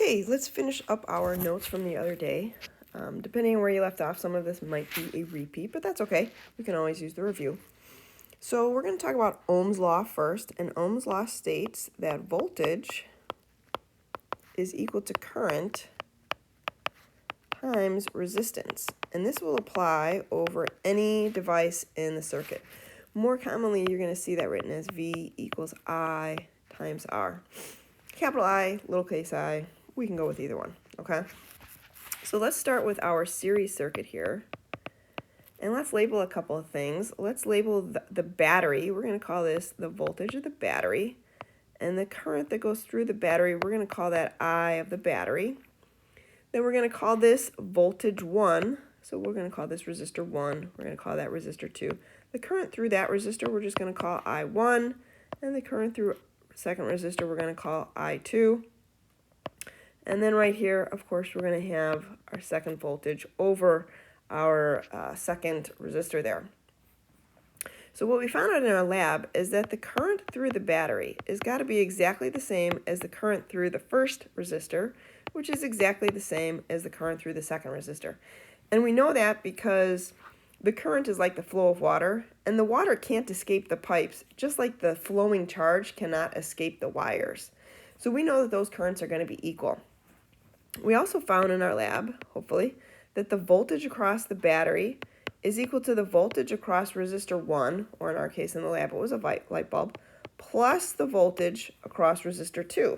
Okay, let's finish up our notes from the other day. Depending on where you left off, some of this might be a repeat, but that's okay. We can always use the review. So we're going to talk about Ohm's law first, and Ohm's law states that voltage is equal to current times resistance, and this will apply over any device in the circuit. More commonly, you're going to see that written as V equals I times R. Capital I, lowercase I, we can go with either one, okay? So let's start with our series circuit here. And let's label a couple of things. Let's label the battery. We're going to call this the voltage of the battery. And the current that goes through the battery, we're going to call that I of the battery. Then we're going to call this voltage 1. So we're going to call this resistor 1. We're going to call that resistor 2. The current through that resistor, we're just going to call I1. And the current through second resistor, we're going to call I2. And then right here, of course, we're going to have our second voltage over our second resistor there. So what we found out in our lab is that the current through the battery has got to be exactly the same as the current through the first resistor, which is exactly the same as the current through the second resistor. And we know that because the current is like the flow of water, and the water can't escape the pipes, just like the flowing charge cannot escape the wires. So we know that those currents are going to be equal. We also found in our lab, hopefully, that the voltage across the battery is equal to the voltage across resistor 1, or in our case in the lab it was a light bulb, plus the voltage across resistor 2.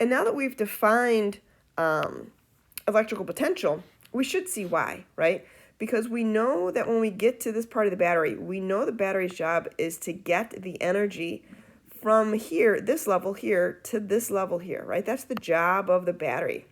And now that we've defined electrical potential, we should see why, right? Because we know that when we get to this part of the battery, we know the battery's job is to get the energy from here, this level here, to this level here, right? That's the job of the battery.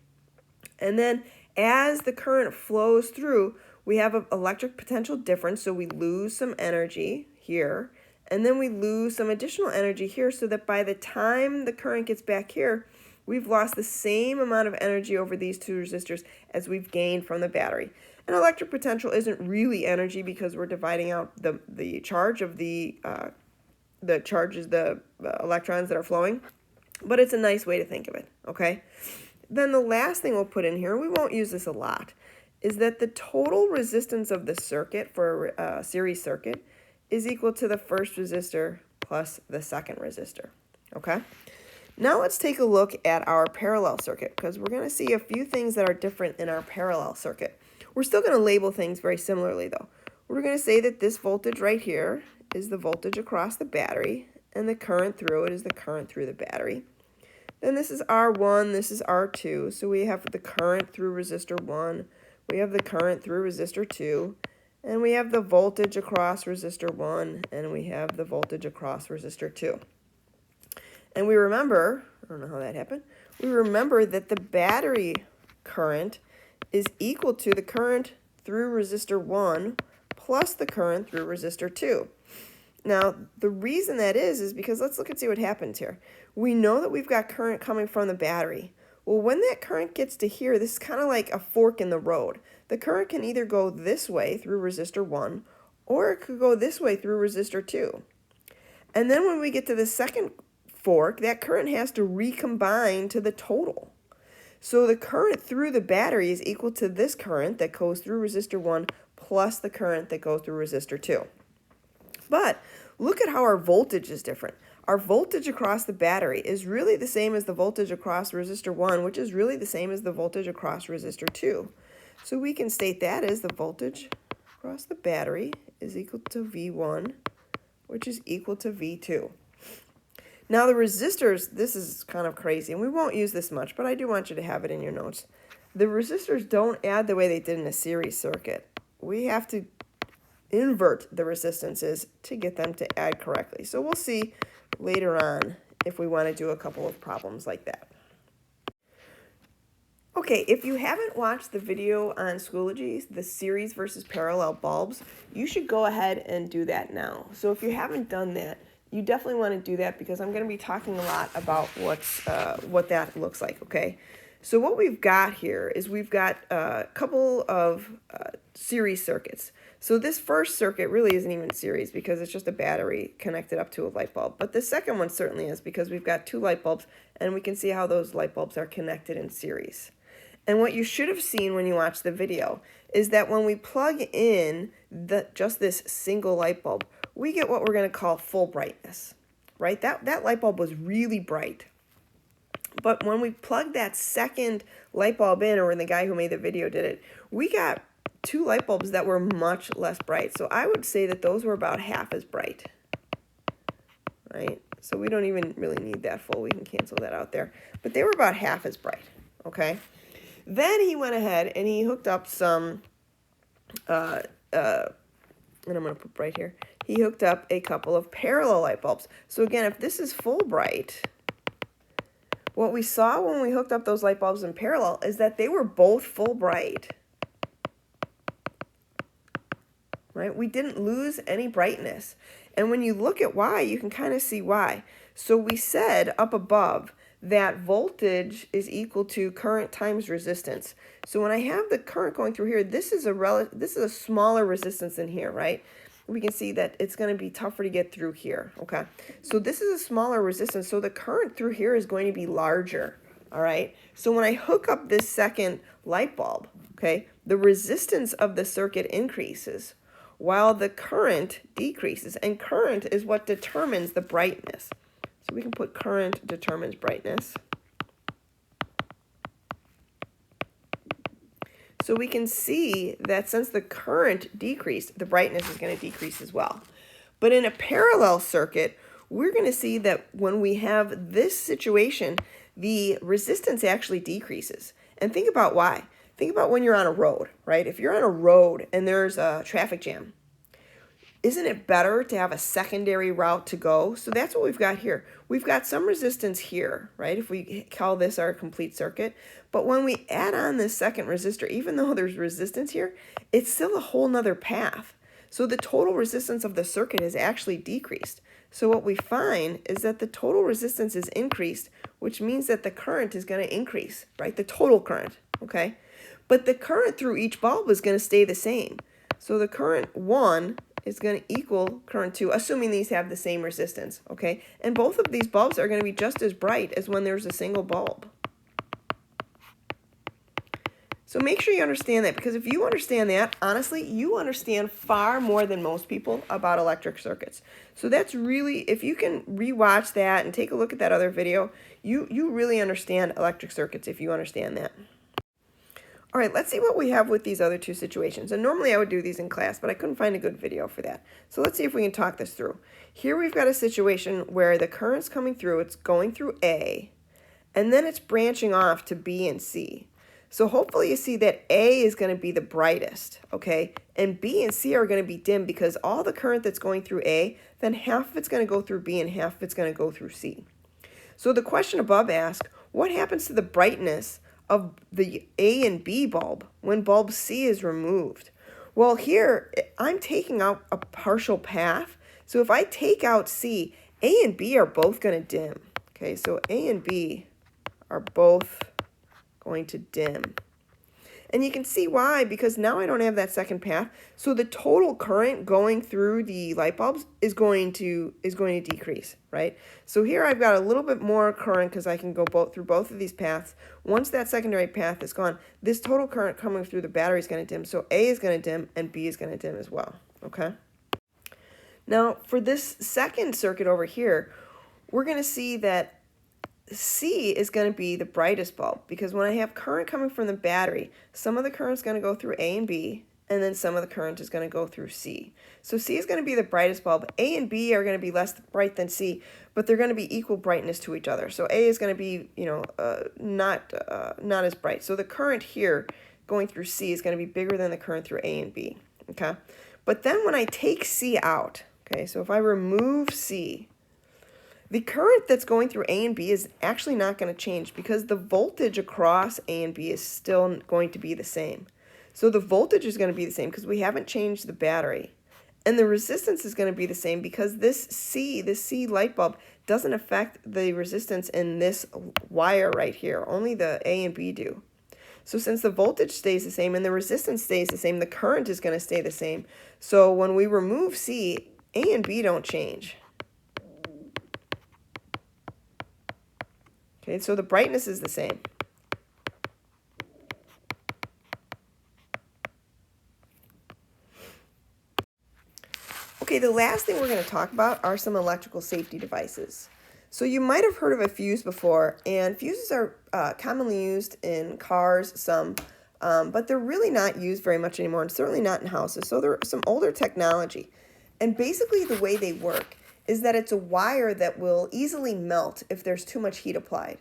And then as the current flows through, we have an electric potential difference, so we lose some energy here, and then we lose some additional energy here, so that by the time the current gets back here, we've lost the same amount of energy over these two resistors as we've gained from the battery. And electric potential isn't really energy because we're dividing out the charge of the electrons that are flowing, but it's a nice way to think of it, okay? Then the last thing we'll put in here, we won't use this a lot, is that the total resistance of the circuit for a series circuit is equal to the first resistor plus the second resistor, okay? Now let's take a look at our parallel circuit, because we're going to see a few things that are different in our parallel circuit. We're still going to label things very similarly, though. We're going to say that this voltage right here is the voltage across the battery, and the current through it is the current through the battery. Then this is R1, this is R2, so we have the current through resistor 1, we have the current through resistor 2, and we have the voltage across resistor 1, and we have the voltage across resistor 2. And we remember, I don't know how that happened, we remember that the battery current is equal to the current through resistor 1 plus the current through resistor 2. Now, the reason that is because let's look and see what happens here. We know that we've got current coming from the battery. Well, when that current gets to here, this is kind of like a fork in the road. The current can either go this way through resistor 1, or it could go this way through resistor 2. And then when we get to the second fork, that current has to recombine to the total. So the current through the battery is equal to this current that goes through resistor 1 plus the current that goes through resistor 2. But look at how our voltage is different. Our voltage across the battery is really the same as the voltage across resistor 1, which is really the same as the voltage across resistor 2. So we can state that as the voltage across the battery is equal to V1, which is equal to V2. Now the resistors, this is kind of crazy, and we won't use this much, but I do want you to have it in your notes. The resistors don't add the way they did in a series circuit. We have to invert the resistances to get them to add correctly. So we'll see later on if we want to do a couple of problems like that. Okay, if you haven't watched the video on Schoology, the series versus parallel bulbs, you should go ahead and do that now. So if you haven't done that, you definitely want to do that because I'm going to be talking a lot about what that looks like, okay? So what we've got here is we've got a couple of series circuits. So this first circuit really isn't even series because it's just a battery connected up to a light bulb. But the second one certainly is because we've got two light bulbs and we can see how those light bulbs are connected in series. And what you should have seen when you watched the video is that when we plug in just this single light bulb, we get what we're going to call full brightness, right? That light bulb was really bright. But when we plug that second light bulb in, or when the guy who made the video did it, we got two light bulbs that were much less bright. So I would say that those were about half as bright, right? So we don't even really need that full. We can cancel that out there. But they were about half as bright, okay? Then he went ahead and he hooked up some, and I'm going to put bright here. He hooked up a couple of parallel light bulbs. So again, if this is full bright, what we saw when we hooked up those light bulbs in parallel is that they were both full bright, right? We didn't lose any brightness. And when you look at why, you can kind of see why. So we said up above that voltage is equal to current times resistance. So when I have the current going through here, this is a smaller resistance than here, right? We can see that it's going to be tougher to get through here, okay? So this is a smaller resistance, so the current through here is going to be larger, all right? So when I hook up this second light bulb, okay, the resistance of the circuit increases while the current decreases, and current is what determines the brightness. So we can put current determines brightness. So we can see that since the current decreased, the brightness is going to decrease as well. But in a parallel circuit, we're going to see that when we have this situation, the resistance actually decreases. And think about why. Think about when you're on a road, right? If you're on a road and there's a traffic jam, isn't it better to have a secondary route to go? So that's what we've got here. We've got some resistance here, right? If we call this our complete circuit. But when we add on this second resistor, even though there's resistance here, it's still a whole nother path. So the total resistance of the circuit is actually decreased. So what we find is that the total resistance is increased, which means that the current is going to increase, right? The total current, okay? But the current through each bulb is going to stay the same. So the current 1 is going to equal current 2, assuming these have the same resistance, okay? And both of these bulbs are going to be just as bright as when there's a single bulb. So make sure you understand that, because if you understand that, honestly, you understand far more than most people about electric circuits. So that's really, if you can rewatch that and take a look at that other video, you really understand electric circuits if you understand that. All right, let's see what we have with these other two situations. And normally I would do these in class, but I couldn't find a good video for that. So let's see if we can talk this through. Here we've got a situation where the current's coming through, it's going through A, and then it's branching off to B and C. So hopefully you see that A is going to be the brightest, okay? And B and C are going to be dim because all the current that's going through A, then half of it's going to go through B and half of it's going to go through C. So the question above asks, what happens to the brightness of the A and B bulb when bulb C is removed? Well, here I'm taking out a partial path. So if I take out C, A and B are both going to dim. Okay, so A and B are both going to dim. And you can see why, because now I don't have that second path. So the total current going through the light bulbs is going to decrease, right? So here I've got a little bit more current because I can go through both of these paths. Once that secondary path is gone, this total current coming through the battery is going to dim. So A is going to dim and B is going to dim as well, okay? Now for this second circuit over here, we're going to see that C is going to be the brightest bulb because when I have current coming from the battery, some of the current is going to go through A and B, and then some of the current is going to go through C. So C is going to be the brightest bulb. A and B are going to be less bright than C, but they're going to be equal brightness to each other. So A is going to be, not as bright. So the current here going through C is going to be bigger than the current through A and B, okay? But then when I take C out, okay, so if I remove C, the current that's going through A and B is actually not going to change because the voltage across A and B is still going to be the same. So the voltage is going to be the same because we haven't changed the battery. And the resistance is going to be the same because this C light bulb doesn't affect the resistance in this wire right here. Only the A and B do. So since the voltage stays the same and the resistance stays the same, the current is going to stay the same. So when we remove C, A and B don't change. Okay, so the brightness is the same. Okay, the last thing we're going to talk about are some electrical safety devices. So you might have heard of a fuse before, and fuses are commonly used in cars, but they're really not used very much anymore, and certainly not in houses. So they're some older technology. And basically the way they work is that it's a wire that will easily melt if there's too much heat applied.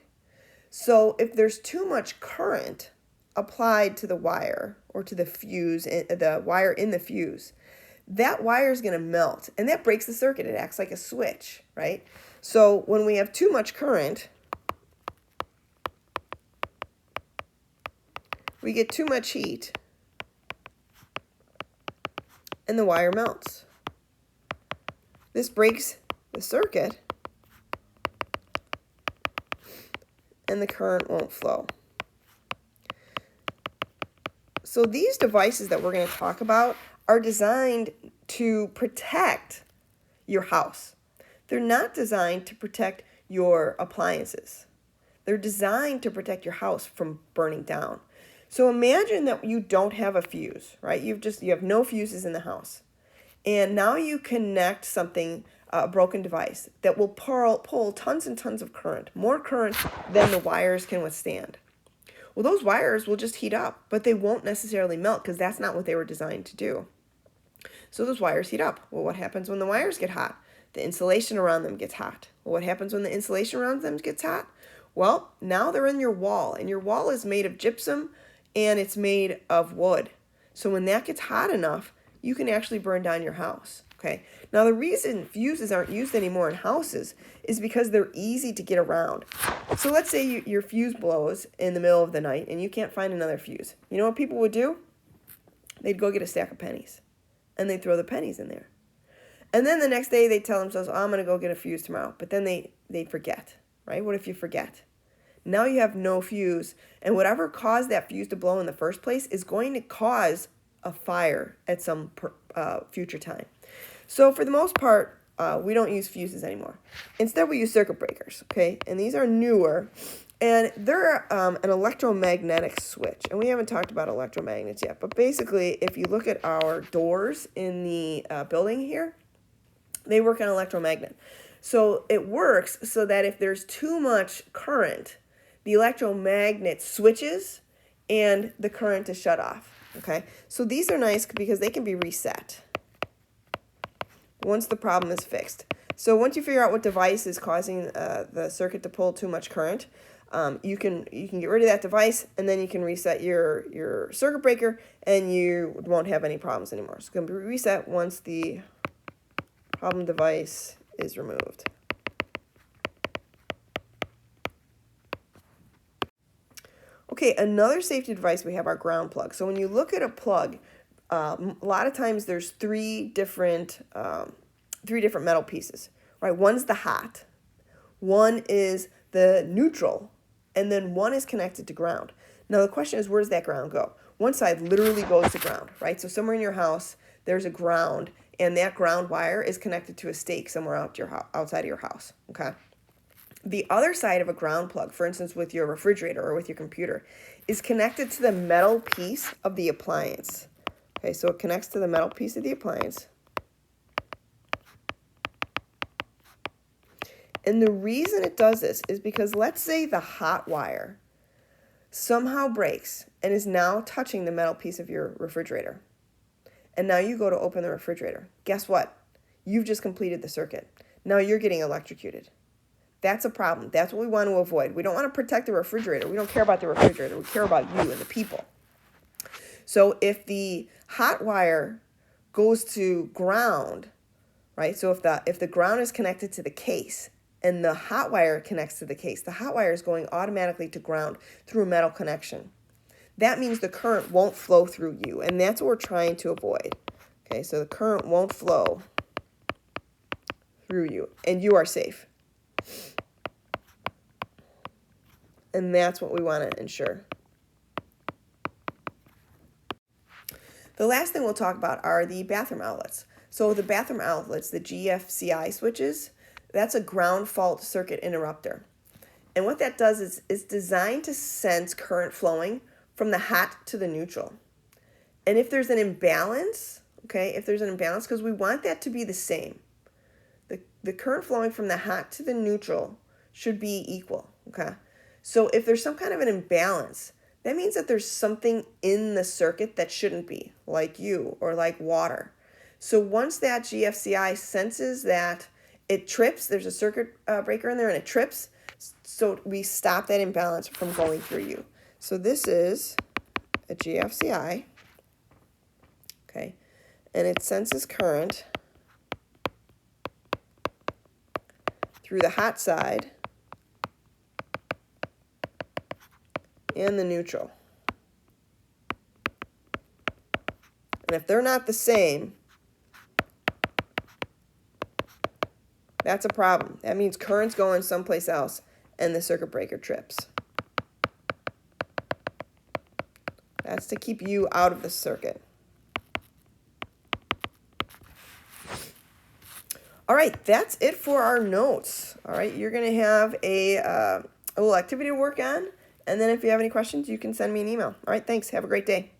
So if there's too much current applied to the wire or to the fuse, the wire in the fuse, that wire is going to melt, and that breaks the circuit. It acts like a switch, right? So when we have too much current, we get too much heat, and the wire melts. This breaks the circuit, and the current won't flow. So these devices that we're going to talk about are designed to protect your house. They're not designed to protect your appliances. They're designed to protect your house from burning down. So imagine that you don't have a fuse, right? You have no fuses in the house. And now you connect something, a broken device, that will pull tons and tons of current, more current than the wires can withstand. Well, those wires will just heat up, but they won't necessarily melt because that's not what they were designed to do. So those wires heat up. Well, what happens when the wires get hot? The insulation around them gets hot. Well, what happens when the insulation around them gets hot? Well, now they're in your wall, and your wall is made of gypsum and it's made of wood. So when that gets hot enough, you can actually burn down your house. Okay. Now the reason fuses aren't used anymore in houses is because they're easy to get around. So let's say your fuse blows in the middle of the night and you can't find another fuse. You know what people would do? They'd go get a stack of pennies and they'd throw the pennies in there. And then the next day they'd tell themselves, oh, I'm going to go get a fuse tomorrow. But then they'd forget, right? What if you forget? Now you have no fuse, and whatever caused that fuse to blow in the first place is going to cause a fire at some future time. So for the most part, we don't use fuses anymore. Instead, we use circuit breakers, okay? And these are newer, and they're an electromagnetic switch. And we haven't talked about electromagnets yet, but basically, if you look at our doors in the building here, they work on electromagnet. So it works so that if there's too much current, the electromagnet switches and the current is shut off, okay? So these are nice because they can be reset once the problem is fixed. So once you figure out what device is causing the circuit to pull too much current, you can get rid of that device, and then you can reset your circuit breaker, and you won't have any problems anymore. So it's going to be reset once the problem device is removed. Okay, another safety device we have our ground plug. So when you look at a plug, a lot of times there's three different metal pieces, right? One's the hot, one is the neutral, and then one is connected to ground. Now the question is, where does that ground go? One side literally goes to ground, right? So somewhere in your house, there's a ground, and that ground wire is connected to a stake somewhere outside of your house, okay? The other side of a ground plug, for instance, with your refrigerator or with your computer, is connected to the metal piece of the appliance. Okay, so it connects to the metal piece of the appliance. And the reason it does this is because let's say the hot wire somehow breaks and is now touching the metal piece of your refrigerator. And now you go to open the refrigerator. Guess what? You've just completed the circuit. Now you're getting electrocuted. That's a problem. That's what we want to avoid. We don't want to protect the refrigerator. We don't care about the refrigerator. We care about you and the people. So if the hot wire goes to ground, right? So if the ground is connected to the case and the hot wire connects to the case, the hot wire is going automatically to ground through a metal connection. That means the current won't flow through you, and that's what we're trying to avoid. Okay, so the current won't flow through you, and you are safe. And that's what we want to ensure. The last thing we'll talk about are the bathroom outlets. So the bathroom outlets, the GFCI switches, that's a ground fault circuit interrupter. And what that does is it's designed to sense current flowing from the hot to the neutral. And if there's an imbalance, okay, because we want that to be the same. The current flowing from the hot to the neutral should be equal, okay? So if there's some kind of an imbalance, that means that there's something in the circuit that shouldn't be, like you or like water. So once that GFCI senses that it trips, there's a circuit breaker in there and it trips, so we stop that imbalance from going through you. So this is a GFCI, okay, and it senses current through the hot side and the neutral. And if they're not the same, that's a problem. That means current's going someplace else and the circuit breaker trips. That's to keep you out of the circuit. All right, that's it for our notes. All right, you're going to have a little activity to work on. And then if you have any questions, you can send me an email. All right, thanks. Have a great day.